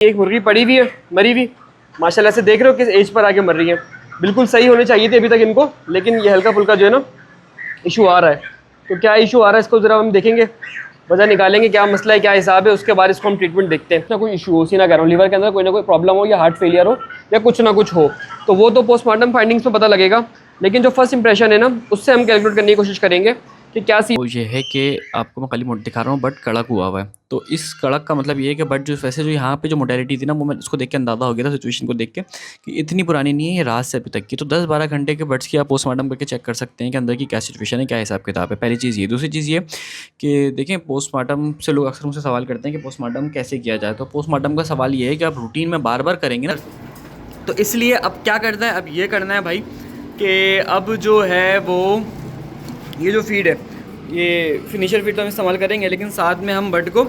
एक मुर्गी पड़ी हुई है मरी हुई, माशाल्लाह से देख रहे हो किस एज पर आके मर रही है। बिल्कुल सही होने चाहिए थे अभी तक इनको, लेकिन ये हल्का फुल्का जो है ना इशू आ रहा है। तो क्या इशू आ रहा है इसको ज़रा हम देखेंगे, वजह निकालेंगे, क्या मसला है क्या हिसाब है, उसके बाद इसको हम ट्रीटमेंट देखते हैं। ना कोई इशू हो, सी ना कह रहा हूँ, लीवर के अंदर कोई ना कोई प्रॉब्लम हो या हार्ट फेलियर हो या कुछ ना कुछ हो, तो वो तो पोस्टमार्टम फाइंडिंग्स में पता लगेगा। लेकिन जो फर्स्ट इंप्रेशन है ना, उससे हम कैलकुलेट करने की कोशिश करेंगे कि क्या सी। वो ये है कि आपको मैं खाली मोट दिखा रहा हूँ, बट कड़क हुआ हुआ है। तो इस कड़क का मतलब ये है कि बट जो वैसे जो यहाँ पे जो मोटेलिटी थी ना, वो मैं उसको देख के अंदाज़ा हो गया था, सिचुएशन को देख के, कि इतनी पुरानी नहीं है, ये रात से अभी तक की। तो 10-12 घंटे के बट्स की आप पोस्टमार्टम करके चेक कर सकते हैं कि अंदर की क्या सिचुएशन है, क्या हिसाब किताब है। पहली चीज़ ये। दूसरी चीज़ ये कि देखें, पोस्टमार्टम से लोग अक्सर मुझसे सवाल करते हैं कि पोस्टमार्टम कैसे किया जाए। तो पोस्टमार्टम का सवाल ये है कि आप रूटीन में बार बार करेंगे ना, तो इसलिए अब क्या करना है, अब ये करना है भाई कि अब जो है वो ये जो फीड है, ये फिनिशर फीड तो हम इस्तेमाल करेंगे, लेकिन साथ में हम बर्ड को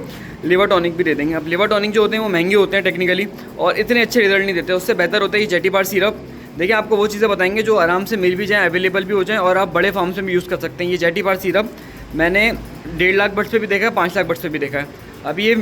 लिवर टॉनिक भी दे देंगे। अब लिवर टॉनिक जो होते हैं वो महंगे होते हैं टेक्निकली, और इतने अच्छे रिजल्ट नहीं देते। उससे बेहतर होता है ये जेटीबार सिरप। देखिए, आपको वो चीज़ें बताएंगे जो आराम से मिल भी जाएँ, अवेलेबल भी हो जाएँ, और आप बड़े फार्म से भी यूज़ कर सकते हैं। ये जेटीबार सिरप मैंने 1.5 लाख बर्ड्स पे भी देखा है, 5 लाख बर्ड्स पे भी देखा है। अब ये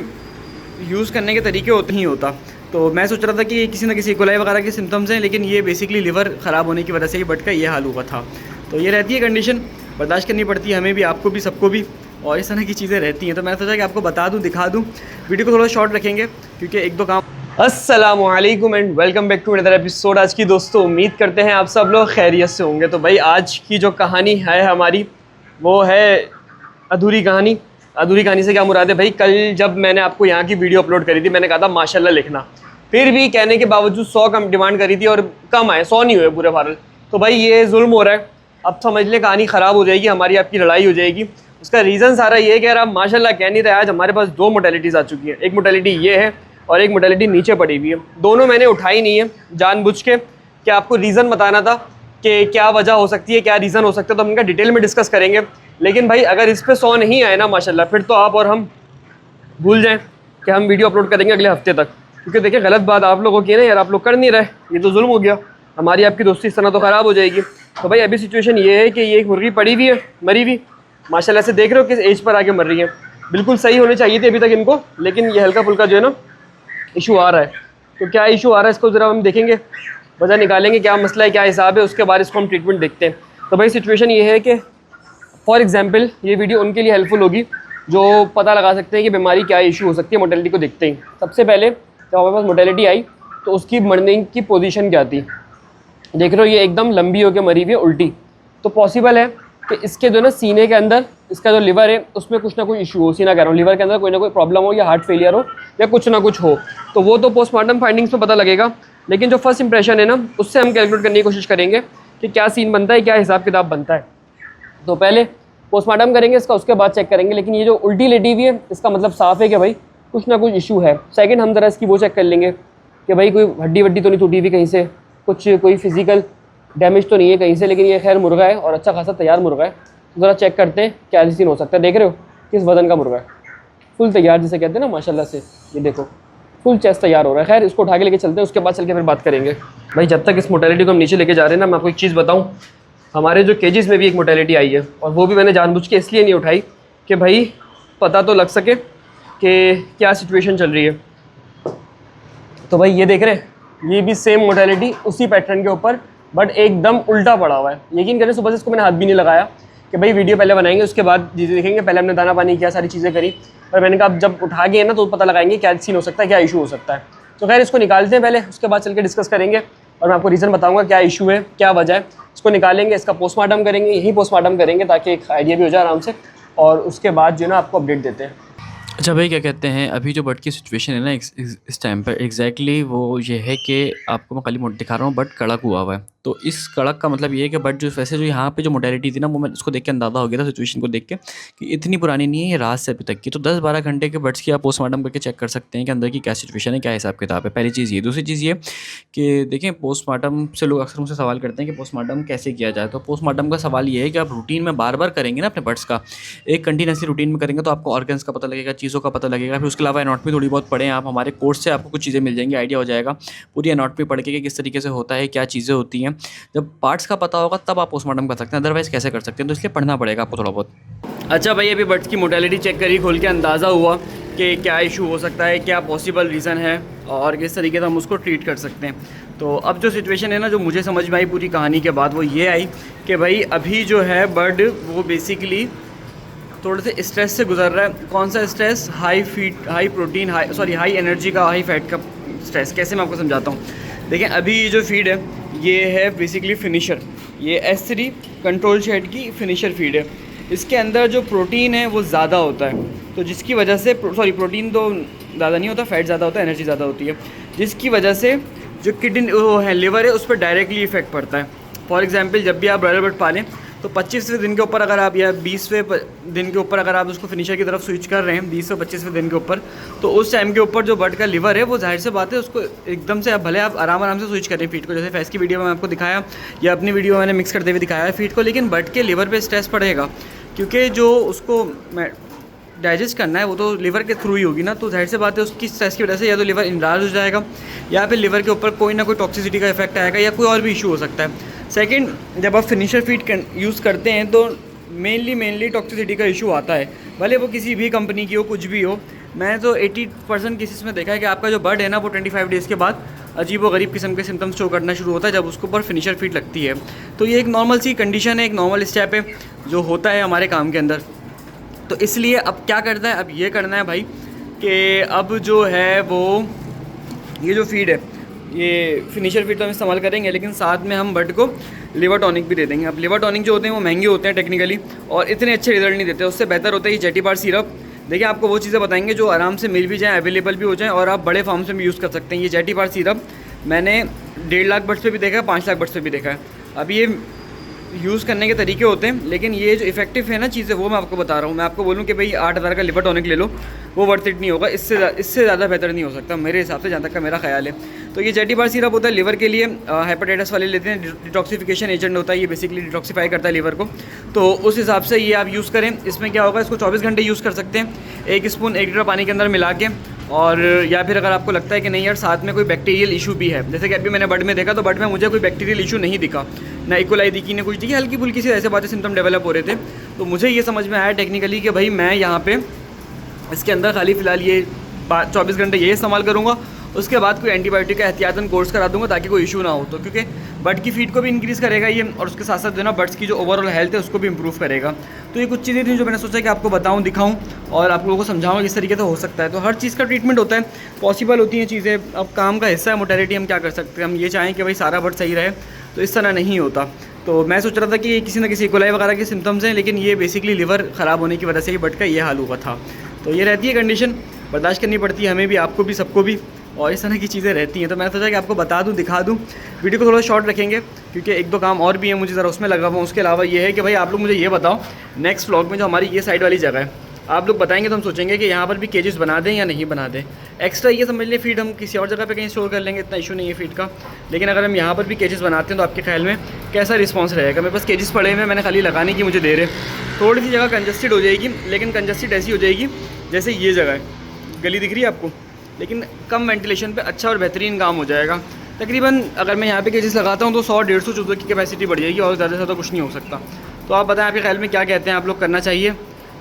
यूज़ करने के तरीके होते ही होता। तो मैं सोच रहा था कि किसी न किसी कोलाई वगैरह के सिम्टम्स हैं, लेकिन ये बेसिकली लिवर ख़राब होने की वजह से ही बर्ड का ये हाल हुआ था। तो ये रहती है कंडीशन, बर्दाश्त करनी पड़ती है हमें भी, आपको भी, सबको भी, और इस तरह की चीज़ें रहती हैं। तो मैंने सोचा कि आपको बता दूं, दिखा दूं। वीडियो को थोड़ा शॉर्ट रखेंगे क्योंकि एक दो काम। अस्सलाम वालेकुम and welcome back to another episode. आज की दोस्तों उम्मीद करते हैं आप सब लोग खैरियत से होंगे। तो भाई आज की जो कहानी है हमारी, वो है अधूरी कहानी। अधूरी कहानी से क्या मुराद है भाई, कल जब मैंने आपको यहाँ की वीडियो अपलोड करी थी, मैंने कहा था माशाल्लाह लिखना, फिर भी कहने के बावजूद 100 कम डिमांड करी थी और कम आए, 100 नहीं हुए पूरे वायरल। तो भाई ये जुल्म हो रहा है। अब समझ ले कहानी ख़राब हो जाएगी, हमारी आपकी लड़ाई हो जाएगी। उसका रीज़न सारा ये है कि यार आप माशाल्लाह कह नहीं रहे, आज हमारे पास 2 मोटेलिटीज़ आ चुकी हैं। एक मोटेलिटी ये है और एक मोटेलिटी नीचे पड़ी हुई है। दोनों मैंने उठाई नहीं है जानबूझ के, कि आपको रीज़न बताना था कि क्या वजह हो सकती है, क्या रीज़न हो सकता है। तो हम इनका डिटेल में डिस्कस करेंगे। लेकिन भाई अगर इस पर 100 नहीं आए ना माशाल्लाह, फिर तो आप और हम भूल जाएँ कि हम वीडियो अपलोड करेंगे अगले हफ्ते तक। क्योंकि देखिए, गलत बात आप लोगों की है ना यार, आप लोग कर नहीं रहे, ये तो जुल्म हो गया। हमारी आपकी दोस्ती इस तरह तो ख़राब हो जाएगी। तो भाई अभी सिचुएशन ये है कि ये एक मुर्गी पड़ी हुई है मरी हुई, माशाल्लाह से देख रहे हो किस एज पर आके मर रही है। बिल्कुल सही होने चाहिए थे अभी तक इनको, लेकिन ये हल्का फुल्का जो है ना इशू आ रहा है। तो क्या इशू आ रहा है इसको ज़रा हम देखेंगे, वजह निकालेंगे, क्या मसला है क्या हिसाब है, उसके बाद इसको हम ट्रीटमेंट देखते हैं। तो भाई सिचुएशन ये है कि फॉर एग्जांपल ये वीडियो उनके लिए हेल्पफुल होगी जो पता लगा सकते हैं कि बीमारी क्या इशू हो सकती है मोटेलिटी को देखते ही। सबसे पहले जब हमारे पास मोटेलिटी आई तो उसकी मरने की पोजीशन क्या थी। देख रहे हो ये एकदम लंबी होकर मरी हुई है उल्टी। तो पॉसिबल है कि इसके जो ना सीने के अंदर इसका जो लिवर है उसमें कुछ ना कुछ इशू हो, सीना कह रहा हूँ, लीवर के अंदर कोई ना कोई प्रॉब्लम हो या हार्ट फेलियर हो या कुछ ना कुछ हो, तो वो तो पोस्टमार्टम फाइंडिंग्स में पता लगेगा। लेकिन जो फर्स्ट इंप्रेशन है ना, उससे हम कैलकुलेट करने की कोशिश करेंगे कि क्या सीन बनता है, क्या हिसाब किताब बनता है। तो पहले पोस्टमार्टम करेंगे इसका, उसके बाद चेक करेंगे। लेकिन ये जो उल्टी लेटी हुई है, इसका मतलब साफ़ है कि भाई कुछ ना कुछ इशू है। सेकंड हम ज़रा इसकी वो चेक कर लेंगे कि भाई कोई हड्डी वड्डी तो नहीं टूटी हुई कहीं से, कुछ कोई फिजिकल डैमेज तो नहीं है कहीं से। लेकिन ये खैर मुर्गा है और अच्छा खासा तैयार मुर्गा है। तो ज़रा चेक करते हैं क्या सीन हो सकता है। देख रहे हो किस वज़न का मुर्गा है, फुल तैयार जिसे कहते हैं ना माशाल्लाह से। ये देखो फुल चेस्ट तैयार हो रहा है। खैर इसको उठा के लेके चलते हैं, उसके बाद चल के फिर बात करेंगे। भाई जब तक इस मोटेलिटी को हम नीचे लेके जा रहे हैं ना, मैं आपको एक चीज़ बताऊँ, हमारे जो केजेस में भी एक मोटेलिटी आई है, और वो भी मैंने जानबूझ के इसलिए नहीं उठाई कि भाई पता तो लग सके कि क्या सिचुएशन चल रही है। तो भाई ये देख रहे हैं, ये भी सेम मोटेलिटी उसी पैटर्न के ऊपर, बट एकदम उल्टा पड़ा हुआ है। यकीन करें सुबह से इसको मैंने हाथ भी नहीं लगाया कि भाई वीडियो पहले बनाएंगे उसके बाद चीज़ें देखेंगे। पहले हमने दाना पानी किया, सारी चीज़ें करी, और मैंने कहा अब जब उठा गए ना तो पता लगाएंगे क्या सीन हो सकता है, क्या इशू हो सकता है। तो खैर इसको निकालते हैं पहले, उसके बाद चल के डिस्कस करेंगे और मैं आपको रीज़न बताऊँगा क्या इशू है, क्या वजह है। इसको निकालेंगे, इसका पोस्टमार्टम करेंगे, यही पोस्टमार्टम करेंगे ताकि एक आइडिया भी हो जाए आराम से, और उसके बाद जो है ना आपको अपडेट देते हैं। अच्छा भाई, क्या कहते हैं, अभी जो बट की सिचुएशन है ना इस टाइम पर एग्जैक्टली वो ये है कि आपको मैं खाली मोट दिखा रहा हूँ, बट कड़क हुआ हुआ है। तो इस कड़क का मतलब ये है कि बट जो वैसे जो यहाँ पे जो मोटेलिटी थी ना, वो मैं उसको देख के अंदाज़ा हो गया था, सिचुएशन को देख के, कि इतनी पुरानी नहीं है, ये रात से अभी तक की। तो 10-12 घंटे के बट्स की आप पोस्टमार्टम करके चेक कर सकते हैं कि अंदर की क्या सिचुएशन है, क्या हिसाब किताब है। पहली चीज़ ये। दूसरी चीज़ ये कि देखें, पोस्टमार्टम से लोग अक्सर मुझसे सवाल करते हैं कि पोस्टमार्टम कैसे किया जाए। तो पोस्टमार्टम का सवाल ये है कि आप रूटीन में बार बार करेंगे ना अपने बट्स का, एक कंटिन्यूसली रूटीन में करेंगे तो आपको ऑर्गन्स का पता लगेगा, चीज़ों का पता लगेगा। फिर उसके अलावा एनाटॉमी थोड़ी बहुत पढ़ें आप, हमारे कोर्स से आपको कुछ चीज़ें मिल जाएंगी, आइडिया हो जाएगा पूरी एनाटॉमी पढ़ के कि किस तरीके से होता है, क्या चीज़ें होती हैं। जब पार्ट्स का पता होगा तब आप पोस्टमार्टम कर सकते हैं, अदरवाइज़ कैसे कर सकते हैं। तो इसलिए पढ़ना पड़ेगा आपको थोड़ा बहुत। अच्छा भाई, अभी बर्ड्स की मोटेलिटी चेक करी खोल के, अंदाज़ा हुआ कि क्या इशू हो सकता है, क्या पॉसिबल रीज़न है और किस तरीके से हम उसको ट्रीट कर सकते हैं। तो अब जो सिचुएशन है ना, जो मुझे समझ में आई पूरी कहानी के बाद, वो ये आई कि भाई अभी जो है बर्ड वो बेसिकली थोड़े से स्ट्रेस से गुजर रहा है। कौन सा stress? High protein, high energy का, हाई फैट का स्ट्रेस। कैसे मैं आपको समझाता हूँ। देखें, अभी ये जो फीड है ये है बेसिकली फिनिशर, ये S3 कंट्रोल शेड की फिनिशर फीड है। इसके अंदर जो प्रोटीन है वो ज़्यादा होता है, तो जिसकी वजह से प्रोटीन तो ज़्यादा नहीं होता, फैट ज़्यादा होता है, एनर्जी ज़्यादा होती है, जिसकी वजह से जो किडनी वो है लिवर है उस पर डायरेक्टली इफेक्ट पड़ता है। फॉर एग्जांपल, जब भी आप ब्रॉयलर बर्ड पालें तो 25वें दिन के ऊपर अगर आप, या 20वें दिन के ऊपर अगर आप उसको फिनिशर की तरफ स्विच कर रहे हैं 20वें-25वें दिन के ऊपर, तो उस टाइम के ऊपर जो बर्ड का लिवर है वो जाहिर से बात है उसको एकदम से, आप भले आप आराम से स्विच करें फीड को, जैसे फैस की वीडियो में आपको दिखाया या अपनी वीडियो में मैंने मिक्स करते हुए दिखाया है फीड को, लेकिन बर्ड के लिवर पर स्ट्रेस पड़ेगा क्योंकि जो उसको डाइजेस्ट करना है वो तो लिवर के थ्रू ही होगी ना। तो जाहिर से बात है उसकी स्ट्रेस की वजह से या तो लिवर इंलार्ज हो जाएगा या फिर लिवर के ऊपर कोई ना कोई टॉक्सिसिटी का इफेक्ट आएगा या कोई और भी इशू हो सकता है। सेकंड, जब आप फिनिशर फीड यूज़ करते हैं तो मेनली टॉक्सिसिटी का इशू आता है, भले वो किसी भी कंपनी की हो, कुछ भी हो। मैंने तो 80% केसेस में देखा है कि आपका जो बर्ड है ना वो 25 डेज़ के बाद अजीब व गरीब किस्म के सिम्टम्स शो करना शुरू होता है जब उसके ऊपर फिनिशर फीड लगती है। तो ये एक नॉर्मल सी कंडीशन है, एक नॉर्मल स्टेप है जो होता है हमारे काम के अंदर। तो इसलिए अब क्या करना है, अब ये करना है भाई कि अब जो है वो ये जो फीड है, ये फिनिशर फीड तो हम इस्तेमाल करेंगे, लेकिन साथ में हम बर्ड को लिवर टॉनिक भी दे देंगे। अब लिवर टॉनिक जो होते हैं वो महंगे होते हैं टेक्निकली और इतने अच्छे रिजल्ट नहीं देते। उससे बेहतर होता है ये जेटी बार सिरप। देखिए, आपको वो चीज़ें बताएंगे जो आराम से मिल भी जाएँ, अवेलेबल भी हो जाएँ और आप बड़े फार्म से भी यूज़ कर सकते हैं। ये जेटी बार सिरप मैंने 1.5 लाख बर्ड्स पे भी देखा है, 5 लाख बर्ड्स पे भी देखा है। अब ये यूज़ करने के तरीके होते हैं, लेकिन ये जो इफेक्टिव है ना चीज़ें, वो मैं आपको बता रहा हूँ। मैं आपको बोलूँ कि भाई 8000 का लिवर टॉनिक ले लो, वो वर्थ इट नहीं होगा, इससे ज़्यादा बेहतर नहीं हो सकता मेरे हिसाब से, जहाँ तक का मेरा ख्याल है। तो ये जेटी बार सिरप होता है लिवर के लिए, हेपेटाइटिस वाले लेते हैं, डिटॉक्सिफिकेशन एजेंट होता है ये, बेसिकली डिटॉक्सीफाई करता है लिवर को। तो उस हिसाब से ये आप यूज़ करें। इसमें क्या होगा, इसको 24 घंटे यूज़ कर सकते हैं, 1 स्पून 1 लीटर पानी के अंदर मिला के। और या फिर अगर आपको लगता है कि नहीं यार साथ में कोई बैक्टीरियल इशू भी है, जैसे कि अभी मैंने बर्ड में देखा तो बर्ड में मुझे कोई बैक्टीरियल इशू नहीं दिखा, ना इकोलाई दिखी, ना कुछ दिखी, हल्की फुल्की सी ऐसे बातें सिम्टम डेवलप हो रहे थे। तो मुझे ये समझ में आया टेक्निकली कि भाई मैं यहाँ पे इसके अंदर खाली फ़िलहाल ये 24 घंटे ये इस्तेमाल करूँगा, उसके बाद कोई एंटीबायोटिक का एहतियातन कोर्स करा दूँगा ताकि कोई इशू ना हो। तो क्योंकि बर्ड की फीड को भी इंक्रीज़ करेगा ये और उसके साथ साथ जो ना बर्ड्स की जो ओवरऑल हेल्थ है उसको भी इंप्रूव करेगा। तो ये कुछ चीज़ें थी जो मैंने सोचा कि आपको बताऊँ, दिखाऊँ और आप लोगों को समझाऊँ किस तरीके से हो सकता है। तो हर चीज़ का ट्रीटमेंट होता है, पॉसिबल होती हैं चीज़ें। अब काम का हिस्सा है मोटेलिटी, हम क्या कर सकते हैं। हम ये चाहें कि भाई सारा बर्ड सही रहे तो इस तरह नहीं होता। तो मैं सोच रहा था कि किसी न किसी इकोलाई वगैरह के सिम्टम्स हैं, लेकिन ये बेसिकली लिवर ख़राब होने की वजह से ही बर्ड का ये हाल हुआ था। तो ये रहती है कंडीशन, बर्दाश्त करनी पड़ती है हमें भी, आपको भी, सबको भी, और इस तरह की चीज़ें रहती हैं। तो मैंने सोचा कि आपको बता दूं, दिखा दूं। वीडियो को थोड़ा शॉर्ट रखेंगे क्योंकि 1-2 काम और भी है मुझे ज़रा उसमें लगा हुआ। उसके अलावा ये है कि भाई आप लोग मुझे ये बताओ, नेक्स्ट व्लॉग में जो हमारी ये साइड वाली जगह है आप लोग बताएंगे तो हम सोचेंगे कि यहाँ पर भी केजेस बना दें या नहीं बना दें। एक्स्ट्रा ये समझ लें फीड हम किसी और जगह पे कहीं स्टोर कर लेंगे, इतना इशू नहीं है फीड का। लेकिन अगर हम यहाँ पर भी केजेस बनाते हैं तो आपके ख्याल में कैसा रिस्पांस रहेगा? मेरे पास केजेस पड़े हुए हैं, मैंने खाली लगाने की मुझे देर है। थोड़ी सी जगह कंजस्टेड हो जाएगी, लेकिन कंजस्टेड ऐसी हो जाएगी जैसे ये जगह है, गली दिख रही है आपको, लेकिन कम वेंटिलेशन पे अच्छा और बेहतरीन काम हो जाएगा। तकरीबन अगर मैं यहाँ पे केजेस लगाता हूँ तो 100-150 चूज़ों की कैपेसिटी बढ़ जाएगी और ज़्यादा से ज़्यादा कुछ नहीं हो सकता। तो आप बताएं आपके ख्याल में क्या कहते हैं, आप लोग करना चाहिए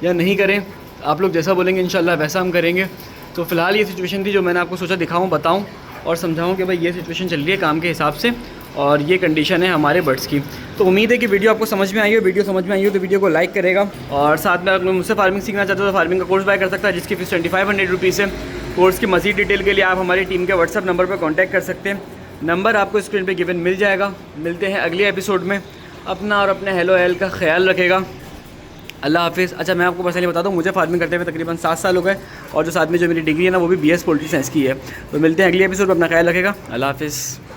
या नहीं करें? आप लोग जैसा बोलेंगे इंशाल्लाह वैसा हम करेंगे। तो फ़िलहाल ये सिचुएशन थी जो मैंने आपको सोचा दिखाऊँ, बताऊँ और समझाऊँ कि भाई ये सिचुएशन चल रही है काम के हिसाब से और ये कंडीशन है हमारे बर्ड्स की। तो उम्मीद है कि वीडियो आपको समझ में आई हो। वीडियो समझ में आई हो तो वीडियो को लाइक करेगा और साथ में अगर मुझसे फार्मिंग सीखना चाहते हो तो फार्मिंग का कोर्स बाय कर सकता है जिसकी फीस 2500 रुपीज़ है। कोर्स की मज़ीद डिटेल के लिए आप हमारी टीम के व्हाट्सएप नंबर पर कॉन्टैक्ट कर सकते हैं। नंबर आपको स्क्रीन पर गिवन मिल जाएगा। मिलते हैं अगले एपिसोड में। अपना और अपने हेलो एल का ख्याल रखेगा। अल्लाह हाफिज़। अच्छा, मैं आपको पर्सनली बता दूं, मुझे फार्मिंग करते हुए तकरीबन 7 साल हो गए और जो साथ में जो मेरी डिग्री है ना वो भी BS पोल्ट्री साइंस की है। तो मिलते हैं अगले एपिसोड में, अपना ख्याल रखेगा। अल्लाह हाफिज़।